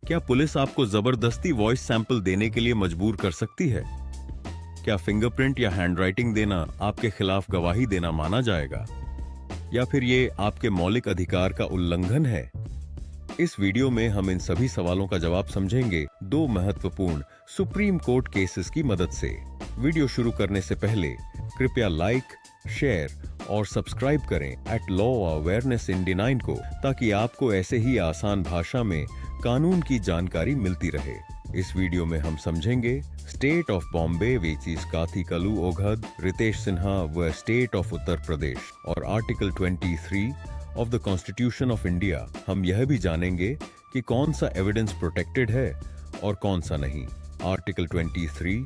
क्या पुलिस आपको जबरदस्ती वॉइस सैंपल देने के लिए मजबूर कर सकती है? क्या फिंगरप्रिंट या हैंडराइटिंग देना आपके खिलाफ गवाही देना माना जाएगा, या फिर ये आपके मौलिक अधिकार का उल्लंघन है? इस वीडियो में हम इन सभी सवालों का जवाब समझेंगे दो महत्वपूर्ण सुप्रीम कोर्ट केसेस की मदद से। वीडियो शुरू करने से पहले कृपया लाइक, शेयर और सब्सक्राइब करें @लॉ अवेयरनेस इंडिया 9 को, ताकि आपको ऐसे ही आसान भाषा में कानून की जानकारी मिलती रहे। इस वीडियो में हम समझेंगे स्टेट ऑफ बॉम्बे वेचिस काथी कलू ओघद रितेश सिन्हा व स्टेट ऑफ उत्तर प्रदेश और article 23 of the constitution of India. हम यह भी जानेंगे कि कौन सा एविडेंस प्रोटेक्टेड है और कौन सा नहीं। Article 23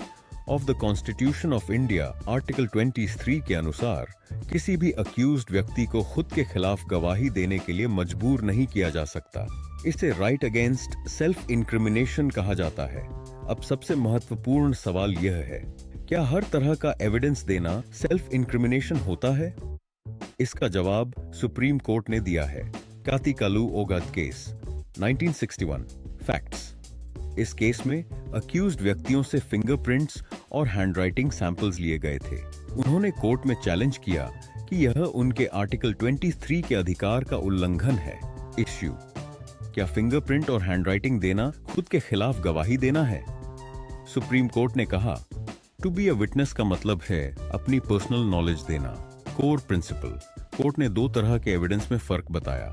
of the constitution of India article 23 के अनुसार किसी भी अक्यूज्ड व्यक्ति को खुद के खिलाफ गवाही देने के लिए मजबूर नहीं किया जा सकता। इसे राइट अगेंस्ट सेल्फ इंक्रिमिनेशन कहा जाता है। अब सबसे महत्वपूर्ण सवाल यह है, क्या हर तरह का एविडेंस देना सेल्फ इंक्रिमिनेशन होता है? इसका जवाब सुप्रीम कोर्ट ने दिया है। काथी कलू ओघद केस 1961। फैक्ट्स। इस केस में अक्यूज्ड व्यक्तियों से फिंगरप्रिंट्स और हैंडराइटिंग सैंपल्स लिए गए थे। उन्होंने कोर्ट में चैलेंज किया कि यह उनके आर्टिकल 23 के अधिकार का उल्लंघन है। इश्यू: क्या फिंगरप्रिंट और हैंडराइटिंग देना खुद के खिलाफ गवाही देना है? सुप्रीम कोर्ट ने कहा, टू बी अ विटनेस का मतलब है अपनी पर्सनल नॉलेज देना। Core principle. कोर्ट ने दो तरह के एविडेंस में फर्क बताया,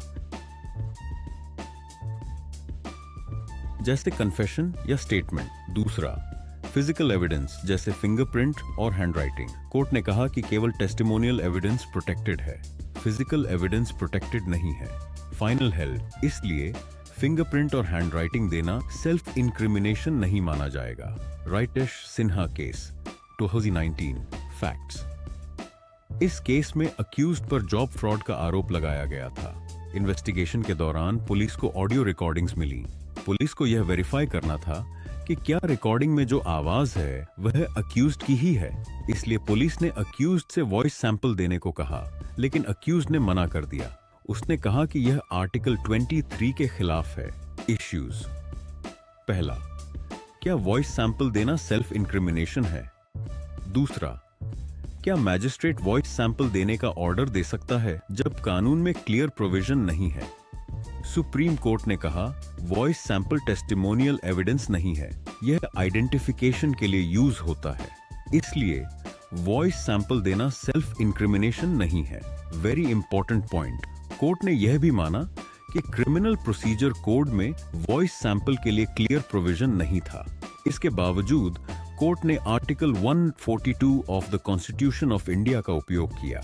जैसे कन्फेशन या स्टेटमेंट। दूसरा, फिजिकल एविडेंस जैसे फिंगरप्रिंट और हैंडराइटिंग। कोर्ट ने कहा कि केवल टेस्टिमोनियल एविडेंस प्रोटेक्टेड है, फिजिकल एविडेंस प्रोटेक्टेड नहीं है। फाइनल हेल्ड, इसलिए फिंगरप्रिंट और हैंडराइटिंग देना सेल्फ इंक्रिमिनेशन नहीं माना जाएगा। रितेश सिन्हा केस 2019। फैक्ट्स। इस केस में अक्यूज्ड पर जॉब फ्रॉड का आरोप लगाया गया था। इन्वेस्टिगेशन के दौरान पुलिस को ऑडियो रिकॉर्डिंग्स मिली। पुलिस को यह वेरीफाई करना था कि क्या रिकॉर्डिंग में जो आवाज है वह अक्यूज्ड की ही है। इसलिए पुलिस ने अक्यूज्ड से वॉइस सैंपल देने को कहा, लेकिन अक्यूज्ड ने मना कर दिया। उसने कहा कि यह आर्टिकल 23 के खिलाफ है। इश्यूज: पहला, क्या वॉइस सैंपल देना सेल्फ इंक्रिमिनेशन है? दूसरा, क्या मैजिस्ट्रेट वॉइस सैंपल देने का ऑर्डर दे सकता है जब कानून में क्लियर प्रोविजन नहीं है? सुप्रीम कोर्ट ने कहा, वॉइस सैंपल टेस्टिमोनियल एविडेंस नहीं है, यह आइडेंटिफिकेशन के लिए यूज होता है, इसलिए वॉइस सैंपल देना सेल्फ इंक्रिमिनेशन नहीं है। Very important point. कोर्ट ने यह भी माना कि क्रिमिनल प्रोसीजर कोड में वॉइस सैंपल के लिए क्लियर प्रोविजन नहीं था। इसके बावजूद कोर्ट ने article 142 of the constitution of India का उपयोग किया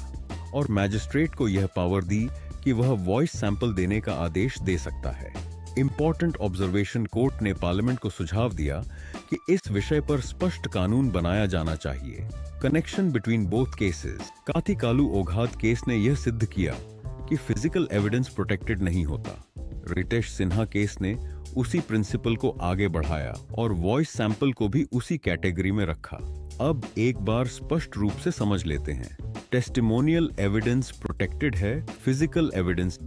और मैजिस्ट्रेट को यह पावर दी कि वह वॉइस सैंपल देने का आदेश दे सकता है। इंपॉर्टेंट ऑब्जर्वेशन: कोर्ट ने पार्लियामेंट को सुझाव दिया कि इस विषय पर स्पष्ट कानून बनाया जाना चाहिए। Connection between both cases. काथी कलू ओघद केस ने यह सिद्ध किया कि फिजिकल एविडेंस प्रोटेक्टेड नहीं होता। रितेश सिन्हा केस ने उसी प्रिंसिपल को आगे बढ़ाया और वॉइस सैंपल को भी उसी कैटेगरी में रखा। अब एक बार स्पष्ट रूप से समझ लेते हैं। टेस्टिमोनियल एविडेंस प्रोटेक्टेड है, फिजिकल एविडेंस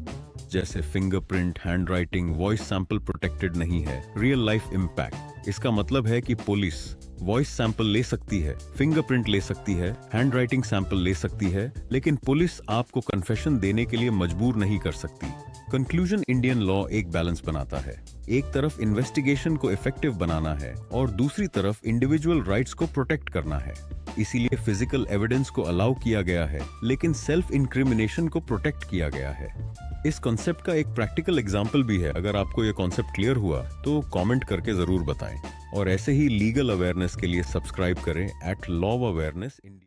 जैसे fingerprint, handwriting, voice sample protected नहीं है। Real life impact. इसका मतलब है कि पुलिस वॉइस सैंपल ले सकती है, फिंगरप्रिंट ले सकती है, हैंडराइटिंग सैंपल ले सकती है, लेकिन पुलिस आपको कन्फेशन देने के लिए मजबूर नहीं कर सकती। कंक्लूजन: इंडियन लॉ एक बैलेंस बनाता है। एक तरफ इन्वेस्टिगेशन को इफेक्टिव बनाना है और दूसरी तरफ इंडिविजुअल राइट्स को प्रोटेक्ट करना है। इसीलिए फिजिकल एविडेंस को अलाउ किया गया है, लेकिन सेल्फ इंक्रिमिनेशन को प्रोटेक्ट किया गया है। इस कॉन्सेप्ट का एक प्रैक्टिकल एग्जाम्पल भी है। अगर आपको यह कॉन्सेप्ट क्लियर हुआ तो कमेंट करके जरूर बताएं और ऐसे ही लीगल अवेयरनेस के लिए सब्सक्राइब करें @लॉ अवेयरनेस इंडिया।